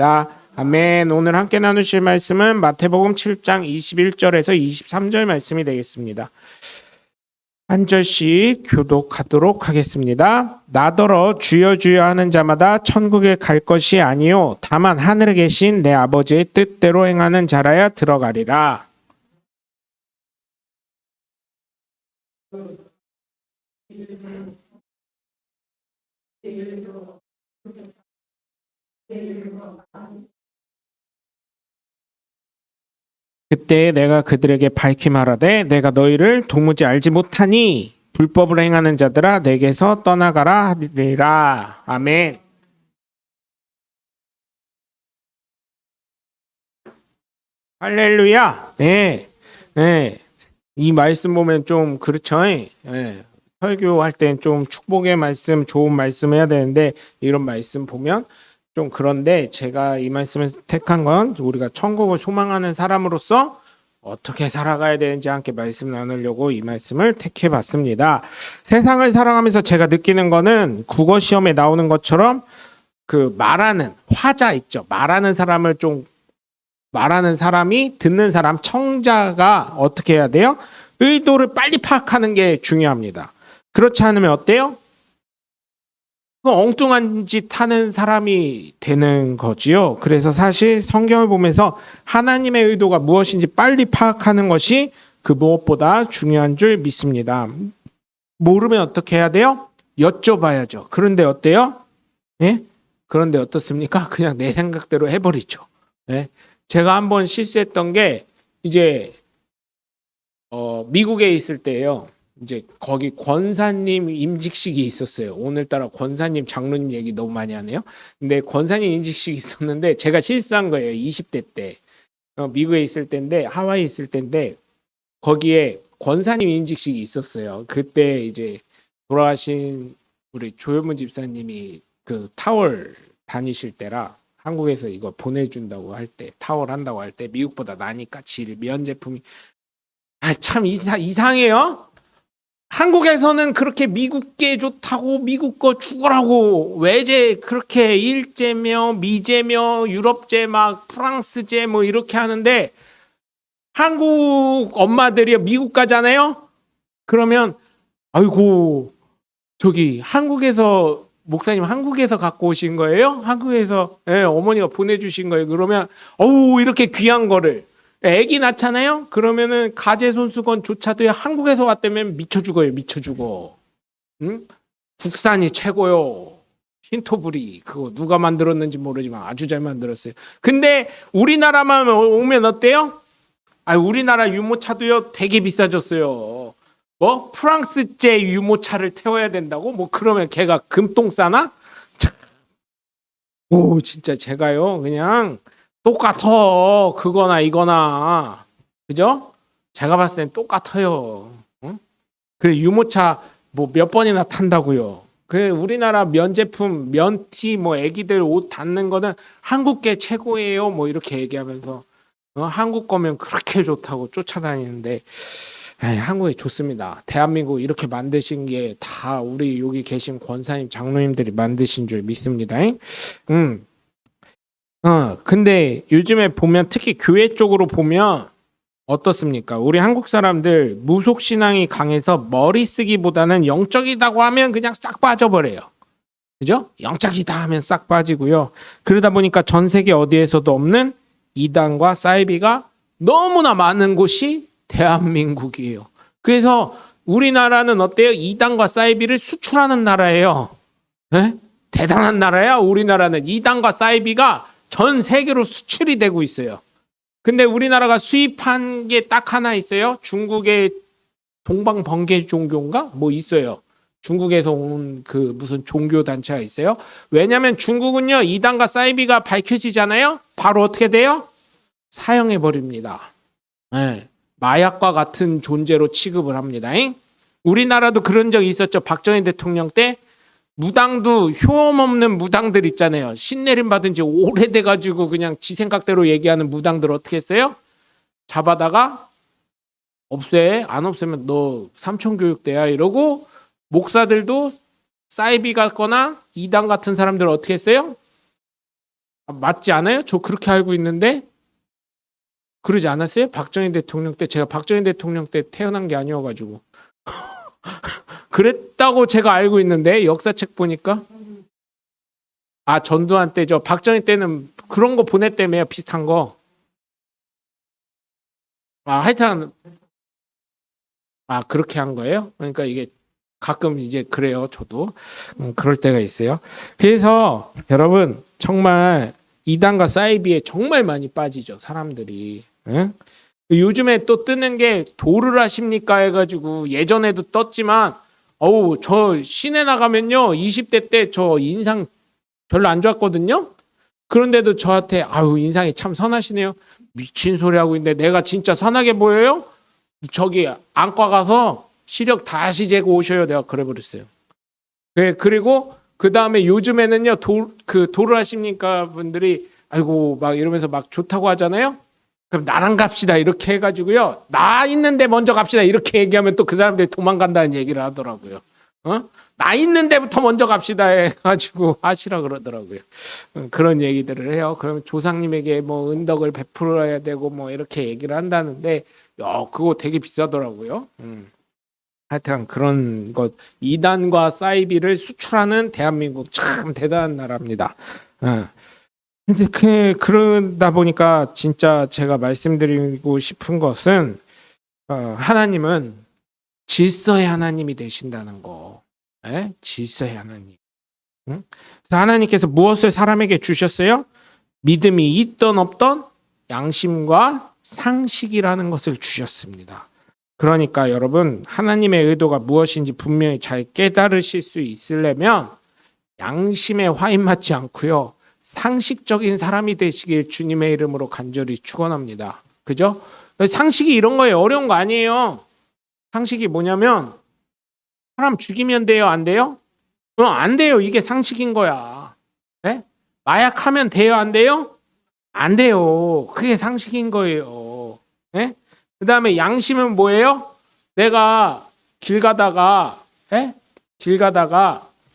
아멘. 오늘 함께 나누실 말씀은 마태복음 7장 21절에서 23절 말씀이 되겠습니다. 한 절씩 교독하도록 하겠습니다. 나더러 주여 주여 하는 자마다 천국에 갈 것이 아니요 다만 하늘에 계신 내 아버지의 뜻대로 행하는 자라야 들어가리라. 그때 내가 그들에게 밝히 말하되 내가 너희를 도무지 알지 못하니 불법을 행하는 자들아 내게서 떠나가라 하리라. 아멘. 할렐루야. 네. 이 말씀 보면 좀 그렇죠. 설교할 땐 좀 축복의 말씀, 좋은 말씀 해야 되는데 이런 말씀 보면 좀 그런데 제가 이 말씀을 택한 건 우리가 천국을 소망하는 사람으로서 어떻게 살아가야 되는지 함께 말씀 나누려고 이 말씀을 택해 봤습니다. 세상을 살아가면서 제가 느끼는 거는 국어 시험에 나오는 것처럼 그 말하는 화자 있죠. 말하는 사람이 듣는 사람 청자가 어떻게 해야 돼요? 의도를 빨리 파악하는 게 중요합니다. 그렇지 않으면 어때요? 엉뚱한 짓 하는 사람이 되는 거지요. 그래서 사실 성경을 보면서 하나님의 의도가 무엇인지 빨리 파악하는 것이 그 무엇보다 중요한 줄 믿습니다. 모르면 어떻게 해야 돼요? 여쭤봐야죠. 그런데 어때요? 그런데 어떻습니까? 그냥 내 생각대로 해버리죠. 제가 한번 실수했던 게 이제 미국에 있을 때예요. 이제 거기 권사님 임직식이 있었어요. 오늘따라 권사님 장로님 얘기 너무 많이 하네요. 근데 권사님 임직식이 있었는데 제가 실수한 거예요. 20대 때. 미국에 있을 때인데 하와이 있을 때인데 거기에 권사님 임직식이 있었어요. 그때 이제 돌아가신 우리 조현문 집사님이 그 타월 다니실 때라 한국에서 이거 보내준다고 할 때 타월 한다고 할 때 미국보다 나니까 질 면 제품이 참 이상해요. 한국에서는 그렇게 미국 게 좋다고 미국 거 죽으라고 외제 그렇게 일제며 미제며 유럽제 막 프랑스제 뭐 이렇게 하는데 한국 엄마들이 미국 가잖아요. 그러면 아이고 저기 한국에서 목사님 한국에서 갖고 오신 거예요? 한국에서 어머니가 보내주신 거예요. 그러면 어우 이렇게 귀한 거를 애기 낳잖아요? 그러면은 가제손수건조차도 한국에서 왔다면 미쳐 죽어요. 미쳐 죽어. 응? 국산이 최고요. 흰토브리 그거 누가 만들었는지 모르지만 아주 잘 만들었어요. 근데 우리나라만 오면 어때요? 우리나라 유모차도요 되게 비싸졌어요. 뭐 프랑스제 유모차를 태워야 된다고? 뭐 그러면 걔가 금똥 싸나? 오 진짜 제가요 그냥 똑같아. 그거나 이거나. 그죠? 제가 봤을 땐 똑같아요. 응? 그래 유모차 뭐 몇 번이나 탄다고요. 그 우리나라 면 제품, 면티 뭐 애기들 옷 닿는 거는 한국게 최고예요. 뭐 이렇게 얘기하면서 한국 거면 그렇게 좋다고 쫓아다니는데 한국이 좋습니다. 대한민국 이렇게 만드신 게 다 우리 여기 계신 권사님, 장로님들이 만드신 줄 믿습니다. 근데 요즘에 보면 특히 교회 쪽으로 보면 어떻습니까? 우리 한국 사람들 무속 신앙이 강해서 머리 쓰기보다는 영적이다고 하면 그냥 싹 빠져버려요. 그죠? 영적이다 하면 싹 빠지고요. 그러다 보니까 전 세계 어디에서도 없는 이단과 사이비가 너무나 많은 곳이 대한민국이에요. 그래서 우리나라는 어때요? 이단과 사이비를 수출하는 나라예요. 대단한 나라야. 우리나라는 이단과 사이비가 전 세계로 수출이 되고 있어요. 근데 우리나라가 수입한 게 딱 하나 있어요. 중국의 동방번개 종교인가? 뭐 있어요. 중국에서 온 그 무슨 종교 단체가 있어요. 왜냐하면 중국은요 이단과 사이비가 밝혀지잖아요. 바로 어떻게 돼요? 사형해 버립니다. 마약과 같은 존재로 취급을 합니다. 우리나라도 그런 적이 있었죠. 박정희 대통령 때 무당도 효험 없는 무당들 있잖아요. 신내림 받은 지 오래돼가지고 그냥 지 생각대로 얘기하는 무당들 어떻게 했어요? 잡아다가 없애. 안 없애면 너 삼천교육대야 이러고 목사들도 사이비 같거나 이단 같은 사람들 어떻게 했어요? 맞지 않아요? 저 그렇게 알고 있는데 그러지 않았어요? 박정희 대통령 때 제가 박정희 대통령 때 태어난 게 아니어가지고 그랬다고 제가 알고 있는데 역사책 보니까 전두환 때죠. 박정희 때는 그런 거 보냈다며요. 비슷한 거. 하여튼 그렇게 한 거예요. 그러니까 이게 가끔 이제 그래요. 저도 그럴 때가 있어요. 그래서 여러분 정말 이단과 사이비에 정말 많이 빠지죠. 사람들이. 응? 요즘에 또 뜨는 게 도를 하십니까 해가지고 예전에도 떴지만 저 시내 나가면요 20대 때 저 인상 별로 안 좋았거든요. 그런데도 저한테 인상이 참 선하시네요. 미친 소리 하고 있는데 내가 진짜 선하게 보여요? 저기 안과 가서 시력 다시 재고 오셔요. 내가 그래 버렸어요. 네, 그리고 그 다음에 요즘에는요 도를 하십니까 분들이 아이고 막 이러면서 막 좋다고 하잖아요. 그럼 나랑 갑시다 이렇게 해가지고요. 나 있는데 먼저 갑시다 이렇게 얘기하면 또 그 사람들이 도망간다는 얘기를 하더라고요. 나 있는 데부터 먼저 갑시다 해가지고 하시라 그러더라고요. 그런 얘기들을 해요. 그러면 조상님에게 뭐 은덕을 베풀어야 되고 뭐 이렇게 얘기를 한다는데 그거 되게 비싸더라고요. 하여튼 그런 것 이단과 사이비를 수출하는 대한민국 참 대단한 나라입니다. 근데 그러다 보니까 진짜 제가 말씀드리고 싶은 것은 하나님은 질서의 하나님이 되신다는 거. 질서의 하나님. 그래서 하나님께서 무엇을 사람에게 주셨어요? 믿음이 있던 없던 양심과 상식이라는 것을 주셨습니다. 그러니까 여러분 하나님의 의도가 무엇인지 분명히 잘 깨달으실 수 있으려면 양심에 화인 맞지 않고요. 상식적인 사람이 되시길 주님의 이름으로 간절히 축원합니다. 그죠? 상식이 이런 거예요. 어려운 거 아니에요. 상식이 뭐냐면 사람 죽이면 돼요? 안 돼요? 안 돼요. 이게 상식인 거야. 네? 마약하면 돼요? 안 돼요? 안 돼요. 그게 상식인 거예요. 네? 그 다음에 양심은 뭐예요? 내가 길 가다가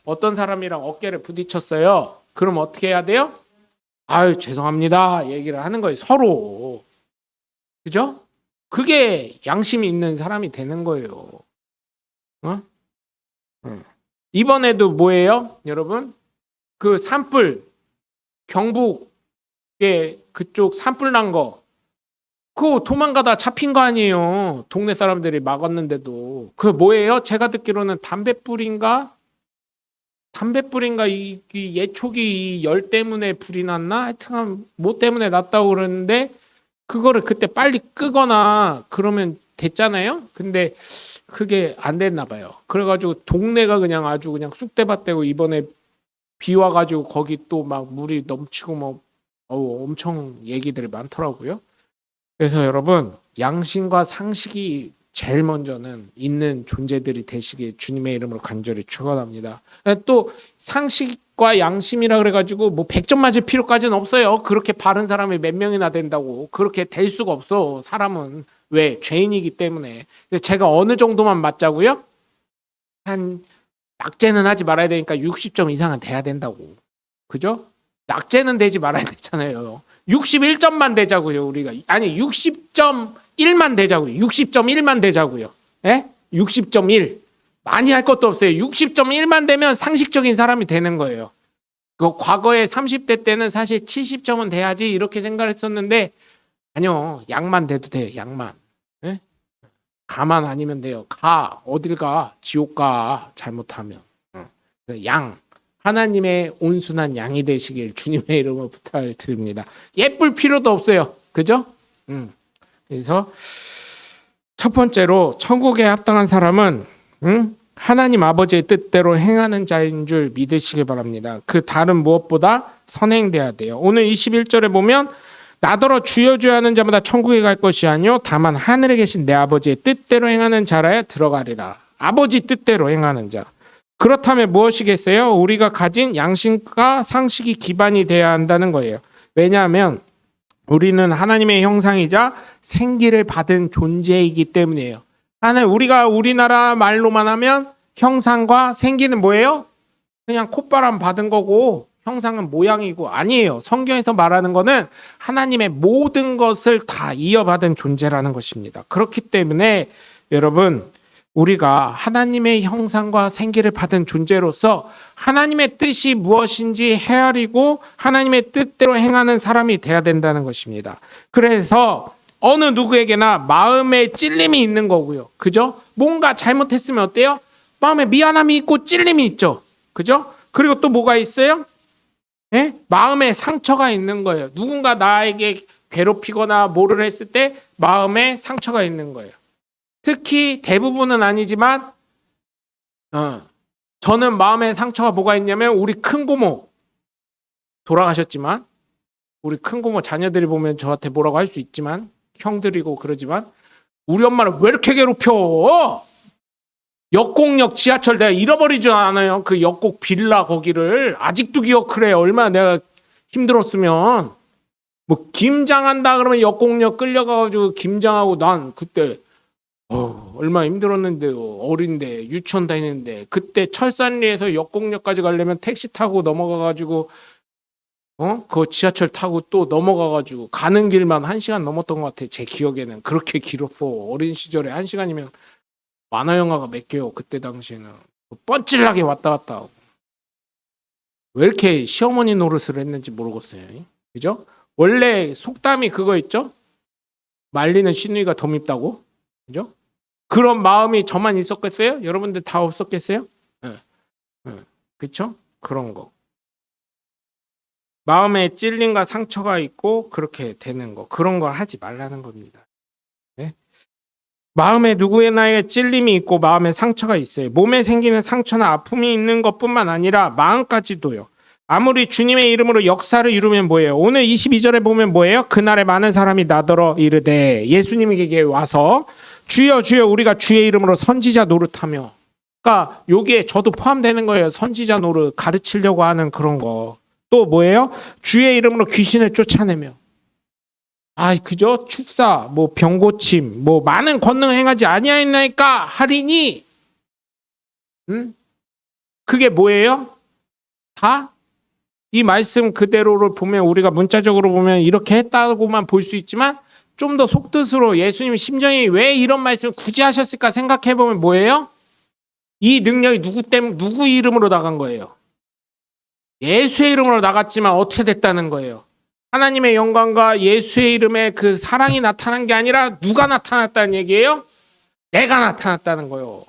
어떤 사람이랑 어깨를 부딪혔어요. 그럼 어떻게 해야 돼요? 죄송합니다. 얘기를 하는 거예요. 서로. 그죠? 그게 양심이 있는 사람이 되는 거예요. 이번에도 뭐예요? 여러분? 그 산불, 경북에 그쪽 산불 난 거. 그거 도망가다 잡힌 거 아니에요. 동네 사람들이 막았는데도. 그거 뭐예요? 제가 듣기로는 담뱃불인가 이 예초기 열 때문에 불이 났나? 하여튼 뭐 때문에 났다고 그러는데 그거를 그때 빨리 끄거나 그러면 됐잖아요. 근데 그게 안 됐나 봐요. 그래가지고 동네가 그냥 아주 그냥 쑥대밭되고 이번에 비 와가지고 거기 또 막 물이 넘치고 뭐 엄청 얘기들이 많더라고요. 그래서 여러분 양심과 상식이 제일 먼저는 있는 존재들이 되시길 주님의 이름으로 간절히 축원합니다. 또 상식과 양심이라 그래가지고 뭐 100점 맞을 필요까지는 없어요. 그렇게 바른 사람이 몇 명이나 된다고 그렇게 될 수가 없어. 사람은 왜 죄인이기 때문에. 제가 어느 정도만 맞자고요? 한 낙제는 하지 말아야 되니까 60점 이상은 돼야 된다고. 그죠? 낙제는 되지 말아야 되잖아요. 61점만 되자고요, 우리가. 아니, 60.1만 되자고요. 60.1만 되자고요. 60.1. 많이 할 것도 없어요. 60.1만 되면 상식적인 사람이 되는 거예요. 그 과거에 30대 때는 사실 70점은 돼야지 이렇게 생각했었는데 아니요. 양만 돼도 돼요. 양만. 가만 아니면 돼요. 어딜 가? 지옥 가. 잘못하면. 양. 하나님의 온순한 양이 되시길 주님의 이름으로 부탁을 드립니다. 예쁠 필요도 없어요. 그죠? 그래서 첫 번째로 천국에 합당한 사람은 하나님 아버지의 뜻대로 행하는 자인 줄 믿으시기 바랍니다. 그 다른 무엇보다 선행돼야 돼요. 오늘 21절에 보면 나더러 주여 주여 하는 자마다 천국에 갈 것이 아니요 다만 하늘에 계신 내 아버지의 뜻대로 행하는 자라야 들어가리라. 아버지 뜻대로 행하는 자. 그렇다면 무엇이겠어요? 우리가 가진 양심과 상식이 기반이 돼야 한다는 거예요. 왜냐하면 우리는 하나님의 형상이자 생기를 받은 존재이기 때문이에요. 우리가 우리나라 말로만 하면 형상과 생기는 뭐예요? 그냥 콧바람 받은 거고 형상은 모양이고 아니에요. 성경에서 말하는 거는 하나님의 모든 것을 다 이어받은 존재라는 것입니다. 그렇기 때문에 여러분, 우리가 하나님의 형상과 생기를 받은 존재로서 하나님의 뜻이 무엇인지 헤아리고 하나님의 뜻대로 행하는 사람이 돼야 된다는 것입니다. 그래서 어느 누구에게나 마음에 찔림이 있는 거고요. 그죠? 뭔가 잘못했으면 어때요? 마음에 미안함이 있고 찔림이 있죠. 그죠? 그리고 또 뭐가 있어요? 예? 마음에 상처가 있는 거예요. 누군가 나에게 괴롭히거나 뭐를 했을 때 마음에 상처가 있는 거예요. 특히 대부분은 아니지만 저는 마음에 상처가 뭐가 있냐면 우리 큰 고모 돌아가셨지만 우리 큰 고모 자녀들이 보면 저한테 뭐라고 할 수 있지만 형들이고 그러지만 우리 엄마를 왜 이렇게 괴롭혀? 역곡역 지하철 내가 잃어버리지 않아요. 그 역곡 빌라 거기를 아직도 기억해. 얼마나 내가 힘들었으면 뭐 김장한다 그러면 역곡역 끌려가가지고 김장하고 난 그때 얼마나 힘들었는데요. 어린데 유치원 다니는데 그때 철산리에서 역곡역까지 가려면 택시 타고 넘어가가지고 그 지하철 타고 또 넘어가가지고 가는 길만 1시간 넘었던 것 같아. 제 기억에는 그렇게 길었어. 어린 시절에 1시간이면 만화 영화가 몇 개요. 그때 당시에는 뻔질나게 왔다 갔다 하고 왜 이렇게 시어머니 노릇을 했는지 모르겠어요. 그죠? 원래 속담이 그거 있죠? 말리는 시누이가 더 밉다고. 그죠? 그런 마음이 저만 있었겠어요? 여러분들 다 없었겠어요? 그렇죠? 그런 거. 마음에 찔림과 상처가 있고 그렇게 되는 거. 그런 걸 하지 말라는 겁니다. 네? 마음에 누구에나에 찔림이 있고 마음에 상처가 있어요. 몸에 생기는 상처나 아픔이 있는 것뿐만 아니라 마음까지도요. 아무리 주님의 이름으로 역사를 이루면 뭐예요? 오늘 22절에 보면 뭐예요? 그날에 많은 사람이 나더러 이르되 예수님에게 와서 주여 주여 우리가 주의 이름으로 선지자 노릇하며, 그러니까 여기에 저도 포함되는 거예요. 선지자 노릇 가르치려고 하는 그런 거. 또 뭐예요? 주의 이름으로 귀신을 쫓아내며, 그죠? 축사, 뭐 병고침, 뭐 많은 권능 행하지 아니하였나이까 하리니, 그게 뭐예요? 다 이 말씀 그대로를 보면 우리가 문자적으로 보면 이렇게 했다고만 볼 수 있지만 좀 더 속뜻으로 예수님 심정이 왜 이런 말씀을 굳이 하셨을까 생각해 보면 뭐예요? 이 능력이 누구 이름으로 나간 거예요? 예수의 이름으로 나갔지만 어떻게 됐다는 거예요? 하나님의 영광과 예수의 이름의 그 사랑이 나타난 게 아니라 누가 나타났다는 얘기예요? 내가 나타났다는 거예요.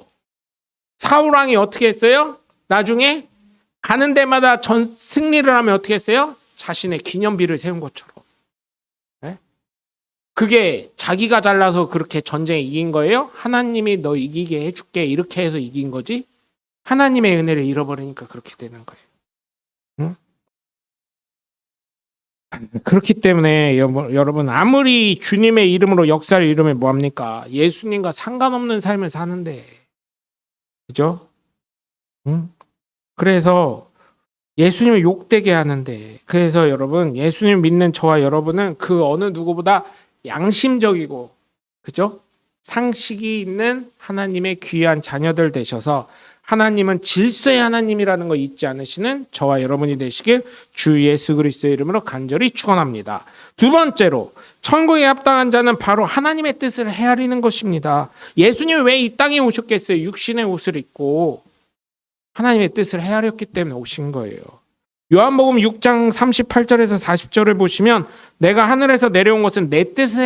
사울왕이 어떻게 했어요? 나중에 가는 데마다 승리를 하면 어떻게 했어요? 자신의 기념비를 세운 것처럼. 네? 그게 자기가 잘나서 그렇게 전쟁에 이긴 거예요? 하나님이 너 이기게 해줄게 이렇게 해서 이긴 거지? 하나님의 은혜를 잃어버리니까 그렇게 되는 거예요. 응? 그렇기 때문에 여러분 아무리 주님의 이름으로 역사를 이루면 뭐합니까? 예수님과 상관없는 삶을 사는데, 그죠? 응? 그래서 예수님을 욕되게 하는데, 그래서 여러분 예수님 믿는 저와 여러분은 그 어느 누구보다 양심적이고, 그죠? 상식이 있는 하나님의 귀한 자녀들 되셔서 하나님은 질서의 하나님이라는 거 잊지 않으시는 저와 여러분이 되시길 주 예수 그리스도의 이름으로 간절히 축원합니다. 두 번째로 천국에 합당한 자는 바로 하나님의 뜻을 헤아리는 것입니다. 예수님이 왜 이 땅에 오셨겠어요? 육신의 옷을 입고 하나님의 뜻을 헤아렸기 때문에 오신 거예요. 요한복음 6장 38절에서 40절을 보시면 내가 하늘에서 내려온 것은 내 뜻을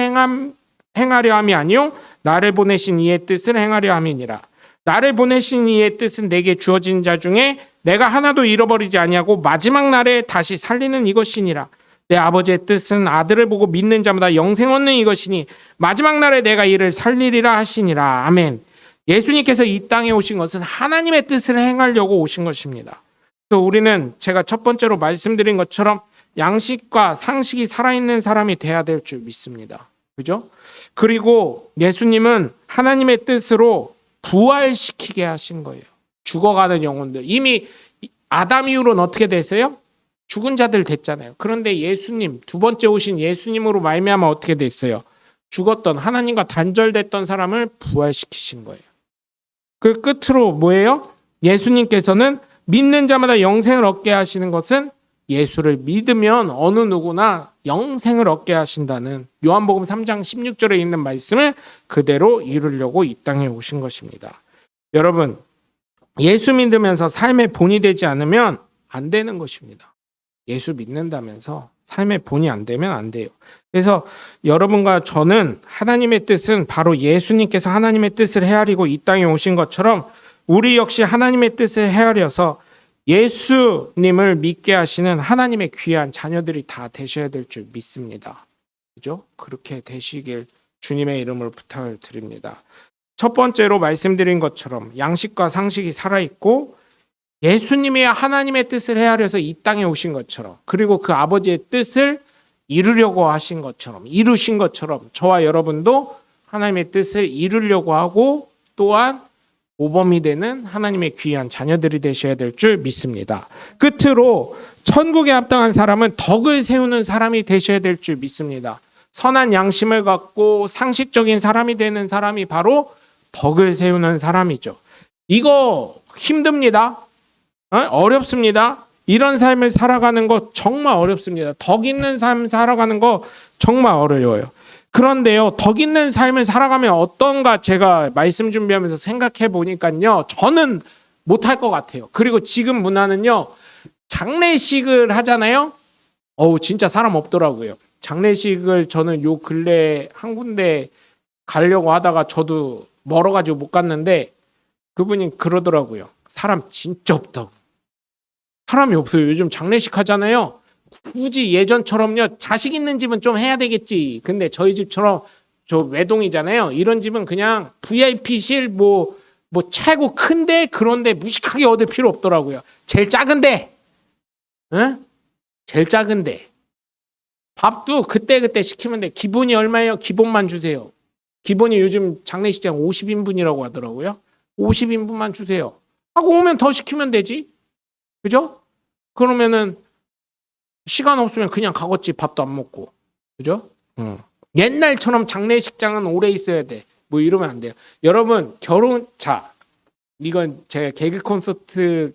행하려 함이 아니요 나를 보내신 이의 뜻을 행하려 함이니라. 나를 보내신 이의 뜻은 내게 주어진 자 중에 내가 하나도 잃어버리지 아니하고 마지막 날에 다시 살리는 이것이니라. 내 아버지의 뜻은 아들을 보고 믿는 자마다 영생 얻는 이것이니 마지막 날에 내가 이를 살리리라 하시니라. 아멘. 예수님께서 이 땅에 오신 것은 하나님의 뜻을 행하려고 오신 것입니다. 그래서 우리는 제가 첫 번째로 말씀드린 것처럼 양식과 상식이 살아있는 사람이 돼야 될 줄 믿습니다. 그죠? 그리고 예수님은 하나님의 뜻으로 부활시키게 하신 거예요. 죽어가는 영혼들. 이미 아담 이후로는 어떻게 됐어요? 죽은 자들 됐잖아요. 그런데 예수님, 두 번째 오신 예수님으로 말미암아 어떻게 됐어요? 죽었던 하나님과 단절됐던 사람을 부활시키신 거예요. 그 끝으로 뭐예요? 예수님께서는 믿는 자마다 영생을 얻게 하시는 것은 예수를 믿으면 어느 누구나 영생을 얻게 하신다는 요한복음 3장 16절에 있는 말씀을 그대로 이루려고 이 땅에 오신 것입니다. 여러분, 예수 믿으면서 삶의 본이 되지 않으면 안 되는 것입니다. 예수 믿는다면서 삶의 본이 안 되면 안 돼요. 그래서 여러분과 저는 하나님의 뜻은 바로 예수님께서 하나님의 뜻을 헤아리고 이 땅에 오신 것처럼 우리 역시 하나님의 뜻을 헤아려서 예수님을 믿게 하시는 하나님의 귀한 자녀들이 다 되셔야 될 줄 믿습니다. 그죠? 그렇게 되시길 주님의 이름으로 부탁을 드립니다. 첫 번째로 말씀드린 것처럼 양식과 상식이 살아있고 예수님이 하나님의 뜻을 헤아려서 이 땅에 오신 것처럼 그리고 그 아버지의 뜻을 이루려고 하신 것처럼 이루신 것처럼 저와 여러분도 하나님의 뜻을 이루려고 하고 또한 모범이 되는 하나님의 귀한 자녀들이 되셔야 될 줄 믿습니다. 끝으로 천국에 합당한 사람은 덕을 세우는 사람이 되셔야 될 줄 믿습니다. 선한 양심을 갖고 상식적인 사람이 되는 사람이 바로 덕을 세우는 사람이죠. 이거 힘듭니다. 어렵습니다. 이런 삶을 살아가는 거 정말 어렵습니다. 덕 있는 삶 살아가는 거 정말 어려워요. 그런데요, 덕 있는 삶을 살아가면 어떤가 제가 말씀 준비하면서 생각해 보니까요, 저는 못할 것 같아요. 그리고 지금 문화는요, 장례식을 하잖아요. 진짜 사람 없더라고요. 장례식을 저는 요 근래 한 군데 가려고 하다가 저도 멀어가지고 못 갔는데 그분이 그러더라고요. 사람 진짜 없다고. 사람이 없어요. 요즘 장례식 하잖아요. 굳이 예전처럼요. 자식 있는 집은 좀 해야 되겠지. 근데 저희 집처럼 저 외동이잖아요. 이런 집은 그냥 VIP실 뭐 최고 큰데 그런데 무식하게 얻을 필요 없더라고요. 제일 작은데. 응? 제일 작은데. 밥도 그때 시키면 돼. 기본이 얼마예요? 기본만 주세요. 기본이 요즘 장례식장 50인분이라고 하더라고요. 50인분만 주세요. 하고 오면 더 시키면 되지. 그죠? 그러면은 시간 없으면 그냥 가겠지. 밥도 안 먹고. 그죠? 옛날처럼 장례식장은 오래 있어야 돼. 뭐 이러면 안 돼요. 여러분, 이건 제가 개그 콘서트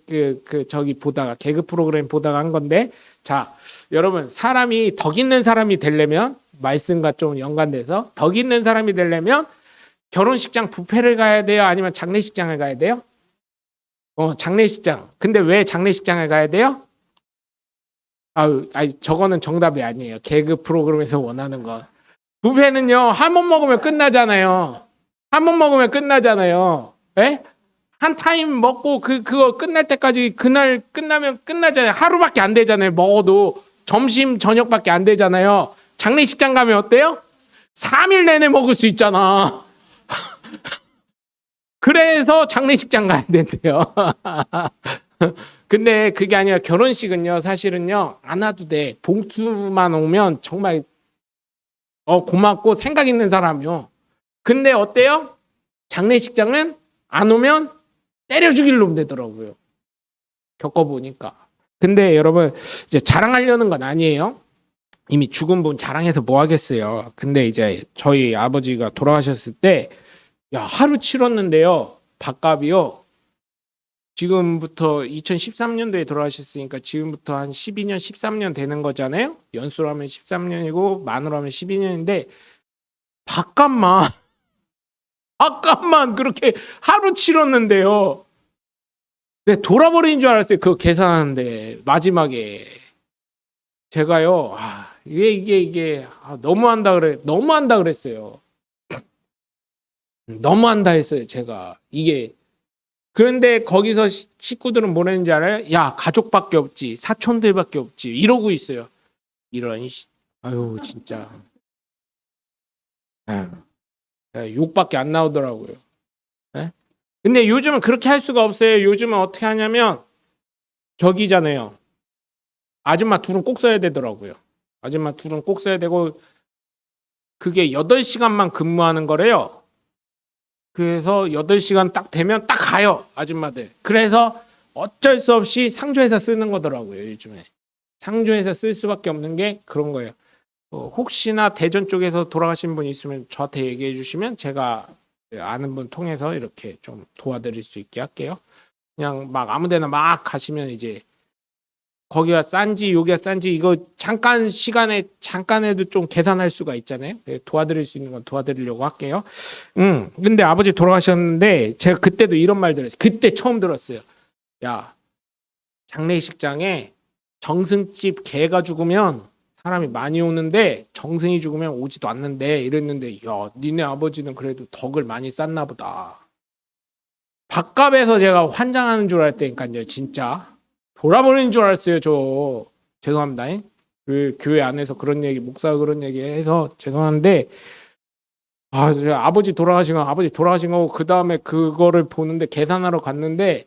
저기 보다가 개그 프로그램 보다가 한 건데, 자, 여러분, 사람이 덕 있는 사람이 되려면 말씀과 좀 연관돼서 덕 있는 사람이 되려면 결혼식장 뷔페를 가야 돼요? 아니면 장례식장을 가야 돼요? 장례식장. 근데 왜 장례식장을 가야 돼요? 저거는 정답이 아니에요. 개그 프로그램에서 원하는 거. 뷔페는요, 한 번 먹으면 끝나잖아요. 한 번 먹으면 끝나잖아요. 예? 한 타임 먹고 그거 끝날 때까지 그날 끝나면 끝나잖아요. 하루밖에 안 되잖아요. 먹어도 점심 저녁밖에 안 되잖아요. 장례식장 가면 어때요? 3일 내내 먹을 수 있잖아. 그래서 장례식장 가야 된대요. 근데 그게 아니라 결혼식은요, 사실은요, 안 와도 돼. 봉투만 오면 정말 고맙고 생각 있는 사람이요. 근데 어때요? 장례식장은 안 오면 때려 죽일 놈 되더라고요. 겪어보니까. 근데 여러분, 이제 자랑하려는 건 아니에요. 이미 죽은 분 자랑해서 뭐 하겠어요. 근데 이제 저희 아버지가 돌아가셨을 때, 하루 치렀는데요. 밥값이요. 지금부터 2013년도에 돌아가셨으니까 지금부터 한 12년, 13년 되는 거잖아요. 연수로 하면 13년이고 만으로 하면 12년인데 밥값만 그렇게 하루 치렀는데요. 네, 돌아버린 줄 알았어요. 그거 계산하는데 마지막에 제가요. 이게 너무한다 그랬어요. 너무한다 했어요. 제가 이게. 그런데 거기서 식구들은 뭐라는지 알아요? 야, 가족밖에 없지, 사촌들밖에 없지, 이러고 있어요. 이런 진짜 욕밖에 안 나오더라고요. 네? 근데 요즘은 그렇게 할 수가 없어요. 요즘은 어떻게 하냐면 저기잖아요. 아줌마 둘은 꼭 써야 되더라고요. 아줌마 둘은 꼭 써야 되고 그게 8시간만 근무하는 거래요. 그래서 8시간 딱 되면 딱 가요. 아줌마들. 그래서 어쩔 수 없이 상조해서 쓰는 거더라고요. 요즘에. 상조해서 쓸 수밖에 없는 게 그런 거예요. 혹시나 대전 쪽에서 돌아가신 분 있으면 저한테 얘기해 주시면 제가 아는 분 통해서 이렇게 좀 도와드릴 수 있게 할게요. 그냥 막 아무 데나 막 가시면 이제 거기가 싼지 여기가 싼지 이거 잠깐 시간에 잠깐에도 좀 계산할 수가 있잖아요. 도와드릴 수 있는 건 도와드리려고 할게요. 근데 아버지 돌아가셨는데 제가 그때도 이런 말 들었어요. 그때 처음 들었어요. 야, 장례식장에 정승집 개가 죽으면 사람이 많이 오는데 정승이 죽으면 오지도 않는데 이랬는데, 야, 니네 아버지는 그래도 덕을 많이 쌓나 보다. 밥값에서 제가 환장하는 줄 알았다니까요. 진짜 돌아버리는 줄 알았어요. 저 죄송합니다. 그 교회 안에서 그런 얘기, 목사가 그런 얘기 해서 죄송한데, 아버지 돌아가신 거 그 다음에 그거를 보는데 계산하러 갔는데,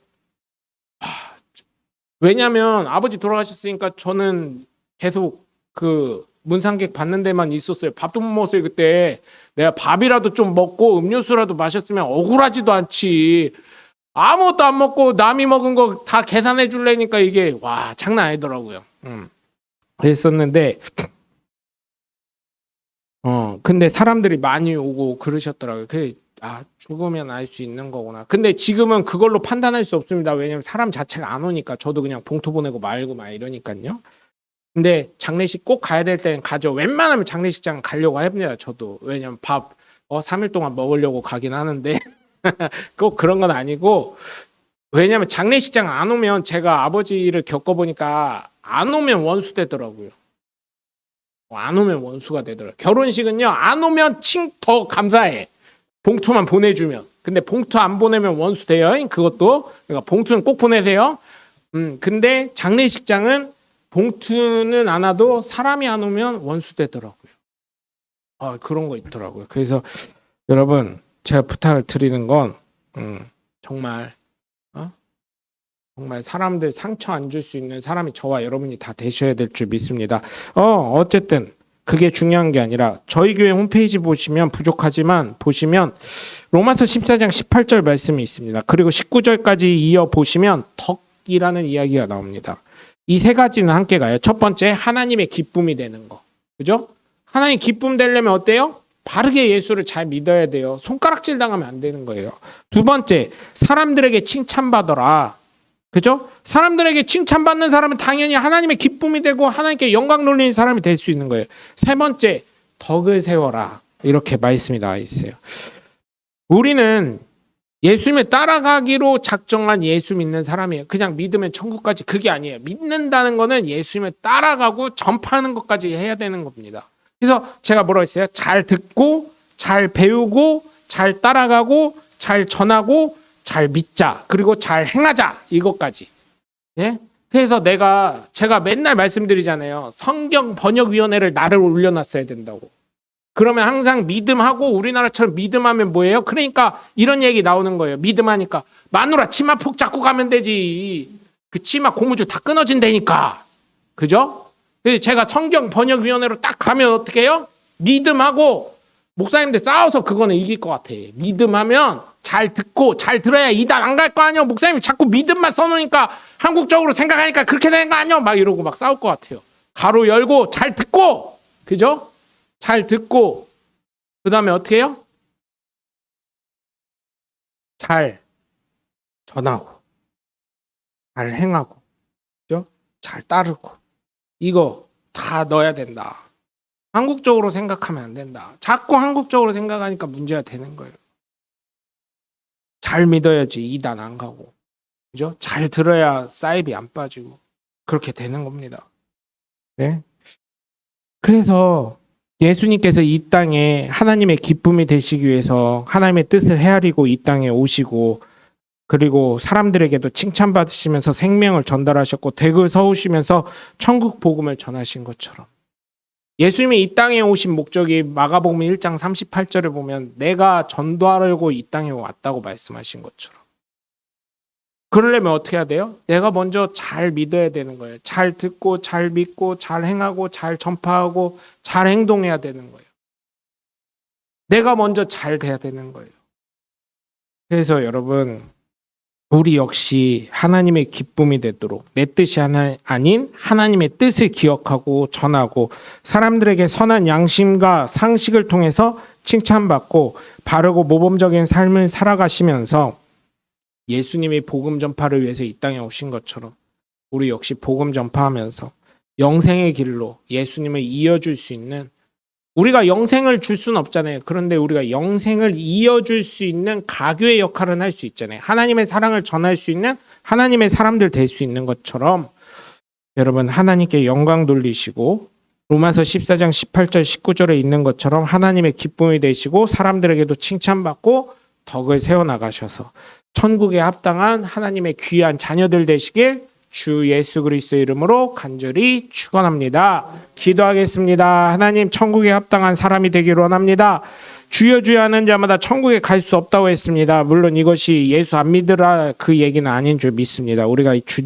왜냐면 아버지 돌아가셨으니까 저는 계속 그 문상객 받는 데만 있었어요. 밥도 못 먹었어요. 그때 내가 밥이라도 좀 먹고 음료수라도 마셨으면 억울하지도 않지. 아무것도 안 먹고 남이 먹은 거 다 계산해 줄래니까 이게 와, 장난 아니더라고요. 그랬었는데 근데 사람들이 많이 오고 그러셨더라고요. 죽으면 알 수 있는 거구나. 근데 지금은 그걸로 판단할 수 없습니다. 왜냐면 사람 자체가 안 오니까. 저도 그냥 봉투 보내고 말고 막 이러니까요. 근데 장례식 꼭 가야 될 때는 가죠. 웬만하면 장례식장 가려고 합니다. 저도. 왜냐면 밥 3일 동안 먹으려고 가긴 하는데 꼭 그런 건 아니고, 왜냐면 장례식장 안 오면, 제가 아버지를 겪어보니까 안 오면 원수 되더라고요. 안 오면 원수가 되더라고요. 결혼식은요, 안 오면 더 감사해. 봉투만 보내주면. 근데 봉투 안 보내면 원수 돼요. 그것도. 그러니까 봉투는 꼭 보내세요. 근데 장례식장은 봉투는 안 와도 사람이 안 오면 원수 되더라고요. 그런 거 있더라고요. 그래서 여러분, 제가 부탁을 드리는 건 정말 사람들 상처 안 줄 수 있는 사람이 저와 여러분이 다 되셔야 될 줄 믿습니다. 어쨌든 그게 중요한 게 아니라, 저희 교회 홈페이지 보시면 부족하지만 보시면 로마서 14장 18절 말씀이 있습니다. 그리고 19절까지 이어 보시면 덕이라는 이야기가 나옵니다. 이 세 가지는 함께 가요. 첫 번째, 하나님의 기쁨이 되는 거. 그죠? 하나님 기쁨 되려면 어때요? 바르게 예수를 잘 믿어야 돼요. 손가락질 당하면 안 되는 거예요. 두 번째, 사람들에게 칭찬받아라. 그죠? 사람들에게 칭찬받는 사람은 당연히 하나님의 기쁨이 되고 하나님께 영광 돌리는 사람이 될 수 있는 거예요. 세 번째, 덕을 세워라. 이렇게 말씀이 나와 있어요. 우리는 예수님을 따라가기로 작정한 예수 믿는 사람이에요. 그냥 믿으면 천국까지, 그게 아니에요. 믿는다는 거는 예수님을 따라가고 전파하는 것까지 해야 되는 겁니다. 그래서 제가 뭐라고 했어요? 잘 듣고, 잘 배우고, 잘 따라가고, 잘 전하고, 잘 믿자. 그리고 잘 행하자. 이것까지. 예? 그래서 제가 맨날 말씀드리잖아요. 성경 번역위원회를 나를 올려놨어야 된다고. 그러면 항상 믿음하고, 우리나라처럼 믿음하면 뭐예요? 그러니까 이런 얘기 나오는 거예요. 믿음하니까 마누라 치마 폭 잡고 가면 되지. 그 치마 고무줄 다 끊어진다니까. 그죠? 그래서 제가 성경 번역위원회로 딱 가면 어떻게 해요? 믿음하고 목사님들 싸워서 그거는 이길 것 같아. 믿음하면 잘 듣고, 잘 들어야 이단 안 갈 거 아니야. 목사님이 자꾸 믿음만 써놓으니까 한국적으로 생각하니까 그렇게 되는 거 아니야. 막 이러고 막 싸울 것 같아요. 가로 열고 잘 듣고, 그죠? 잘 듣고, 그 다음에 어떻게 해요? 잘 전하고, 잘 행하고, 그죠? 잘 따르고. 이거 다 넣어야 된다. 한국적으로 생각하면 안 된다. 자꾸 한국적으로 생각하니까 문제가 되는 거예요. 잘 믿어야지 이단 안 가고, 그죠? 잘 들어야 사이비 안 빠지고, 그렇게 되는 겁니다. 네. 그래서 예수님께서 이 땅에 하나님의 기쁨이 되시기 위해서 하나님의 뜻을 헤아리고 이 땅에 오시고, 그리고 사람들에게도 칭찬받으시면서 생명을 전달하셨고, 댁을 서우시면서 천국 복음을 전하신 것처럼, 예수님이 이 땅에 오신 목적이 마가복음 1장 38절에 보면 내가 전도하려고 이 땅에 왔다고 말씀하신 것처럼, 그러려면 어떻게 해야 돼요? 내가 먼저 잘 믿어야 되는 거예요. 잘 듣고, 잘 믿고, 잘 행하고, 잘 전파하고, 잘 행동해야 되는 거예요. 내가 먼저 잘 돼야 되는 거예요. 그래서 여러분, 우리 역시 하나님의 기쁨이 되도록 내 뜻이 아닌 하나님의 뜻을 기억하고 전하고, 사람들에게 선한 양심과 상식을 통해서 칭찬받고 바르고 모범적인 삶을 살아가시면서 예수님이 복음 전파를 위해서 이 땅에 오신 것처럼 우리 역시 복음 전파하면서 영생의 길로 예수님을 이어줄 수 있는, 우리가 영생을 줄 수는 없잖아요. 그런데 우리가 영생을 이어줄 수 있는 가교의 역할은 할 수 있잖아요. 하나님의 사랑을 전할 수 있는 하나님의 사람들 될 수 있는 것처럼 여러분 하나님께 영광 돌리시고 로마서 14장 18절 19절에 있는 것처럼 하나님의 기쁨이 되시고 사람들에게도 칭찬받고 덕을 세워나가셔서 천국에 합당한 하나님의 귀한 자녀들 되시길 주 예수 그리스도의 이름으로 간절히 축원합니다. 기도하겠습니다. 하나님, 천국에 합당한 사람이 되기를 원합니다. 주여 주여 하는 자마다 천국에 갈 수 없다고 했습니다. 물론 이것이 예수 안 믿으라 그 얘기는 아닌 줄 믿습니다. 우리가 주님